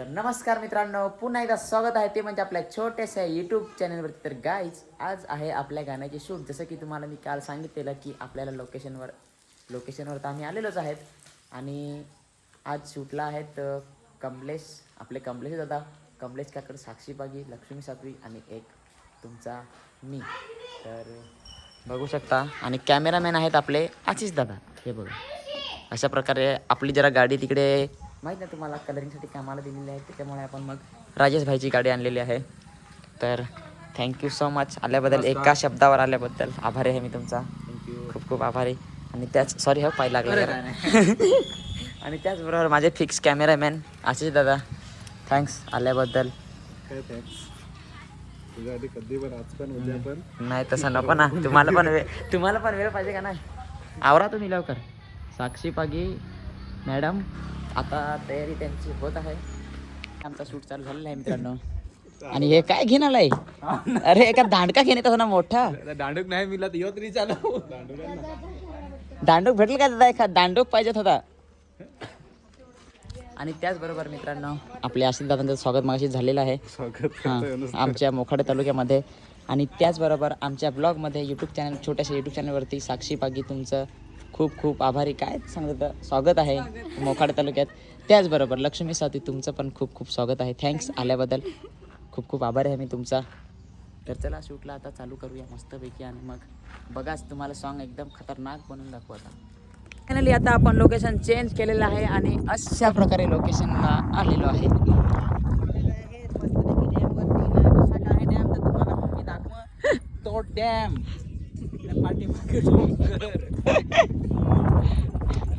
तर नमस्कार मित्रांनो, पुन्हा एकदा स्वागत आहे ते म्हणजे आपल्या छोट्याशा यूट्यूब चॅनलवरती. तर गाईज, आज आहे आपल्या गाण्याचे शूट. जसं की तुम्हाला मी काल सांगितलेलं की आपल्याला लोकेशनवर तर आम्ही आलेलोच आहेत. आणि आज शूटला आहेत कमलेश दादा, कमलेश काकड, साक्षी बागी, लक्ष्मी सातवी आणि एक तुमचा मी. तर बघू शकता. आणि कॅमेरामॅन आहेत आपले आशिष दादा. हे बघा, अशा प्रकारे आपली जरा गाडी तिकडे माहीत नाही तुम्हाला कलरिंगसाठी कामाला दिलेली आहे, त्याच्यामुळे आपण मग राजेश भाईची गाडी आणलेली आहे. तर थँक्यू सो मच आल्याबद्दल, एका शब्दावर आल्याबद्दल आभारी आहे मी तुमचा. खूप खूप आभारी. आणि त्याच सॉरी हो पाय लागला जरा. आणि त्याचबरोबर माझे फिक्स कॅमेरामॅन आशिष दादा, थँक्स आल्याबद्दल. कधी पण आज पण उद्या पण नाही तसं नको ना, तुम्हाला पण वेळ पाहिजे का नाही. आवरा तुम्ही लवकर. साक्षी पागी मॅडम, आता तयारी त्यांची होत आहे. आमचा शूट चालू झालेला आहे मित्रांनो. आणि हे काय घेऊन आलाय? अरे एका दांडका घेणे तसा ना मोठा दांडूक नाही मिळला तर तरी चालू. दांडूक भेटल का दादा? एका दांडूक पाहिजेत होता. आणि त्याचबरोबर मित्रांनो, आपल्या आशिष दादांचं स्वागत मागाशी झालेलं आहे आमच्या मोखाडे तालुक्यामध्ये. आणि त्याचबरोबर आमच्या ब्लॉगमध्ये छोट्याशा यूट्यूब चॅनलवरती साक्षी पागी तुमचं खूप खूप आभारी. काय सांगत स्वागत आहे मोखाडे तालुक्यात. त्याचबरोबर लक्ष्मी साथी तुमचं पण खूप खूप स्वागत आहे. थँक्स आल्याबद्दल. खूप खूप आभारी आहे मी तुमचा. तर चला शूटला आता चालू करूया मस्तपैकी. आणि मग बघाच, तुम्हाला सॉन्ग एकदम खतरनाक बनवून दाखवू. आता फायनली आता आपण लोकेशन चेंज केलेलं आहे आणि अशा प्रकारे लोकेशनला आलेलो आहे. तो डॅम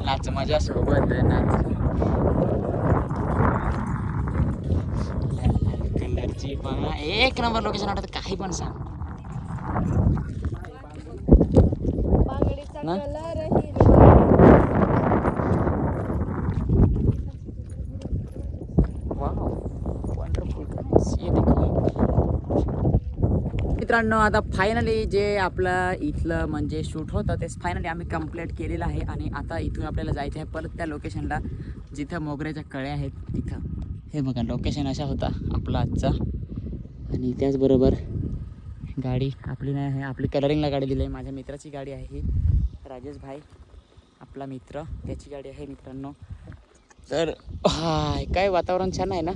नाच मजा सोबत नाच कलरची पण एक नंबर लोकेशन वाटत. काही पण सांग ना. मित्रांनो, आता फायनली जे आपलं इथलं म्हणजे शूट होतं ते फायनली आम्ही कंप्लीट केलेलं आहे. आणि आता इथून आपल्याला जायचं आहे परत त्या लोकेशनला जिथं मोगऱ्याच्या कळ्या आहेत तिथं. हे बघा लोकेशन असा होता आपला आजचा. आणि त्याचबरोबर गाडी आपली नाही आहे, आपली कलरिंगला गाडी दिली आहे. माझ्या मित्राची गाडी आहे ही, राजेश भाई आपला मित्र, त्याची गाडी आहे मित्रांनो. तर काय वातावरण छान आहे ना.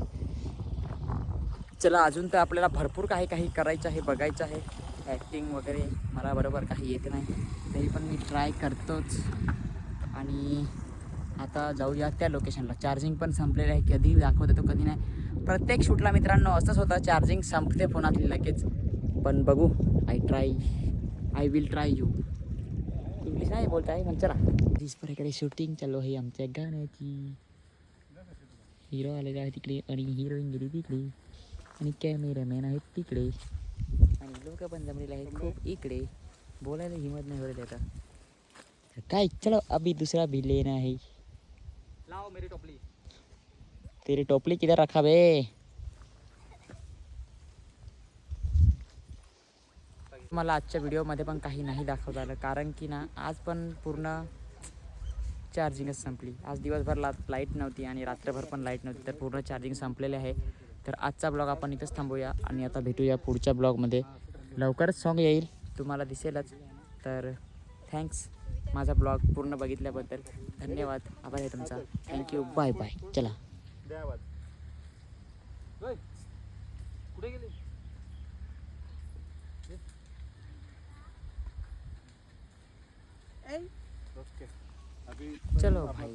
चला, अजून तर आपल्याला भरपूर काही करायचं आहे, बघायचं आहे. ॲक्टिंग वगैरे मला बरोबर काही येत नाही, तरी पण मी ट्राय करतोच. आणि आता जाऊया त्या लोकेशनला. चार्जिंग पण संपलेलं आहे, कधी दाखवत येतो कधी नाही. प्रत्येक शूटला मित्रांनो असंच होतं, चार्जिंग संपते फोनातली लगेच. पण बघू, I will try you. English नाही बोलता आहे पण चला. दिसपर इकडे शूटिंग चालू आहे आमच्या गाण्याची. हिरो आलेला आहे तिकडे आणि हिरोईन गेली तिकडे. आणि कॅमेरामॅन आहेत तिकडे. आणि लोक पण जमलेले आहेत खूप इकडे. बोलायला हिंमत नाही भरत आता. काय, चलो अभी दूसरा भी लेना है. लाओ मेरी टोपली. तेरी टोपली किधर रखा बे? मला आजच्या व्हिडिओमध्ये पण काही नाही दाखवता आलं, कारण की ना आज पण पूर्ण चार्जिंगच संपली. आज दिवसभर लाईट नव्हती आणि रात्रभर पण लाईट नव्हती, तर पूर्ण चार्जिंग संपलेले आहे. तर आजचा ब्लॉग आपण इथंच थांबूया आणि आता भेटूया पुढच्या ब्लॉगमध्ये. लवकरच सॉन्ग येईल, तुम्हाला दिसेलच. तर थँक्स माझा ब्लॉग पूर्ण बघितल्याबद्दल. धन्यवाद, आभार आहे तुमचा. Thank you, bye bye. चला. कुठे गेली? चलो भाई.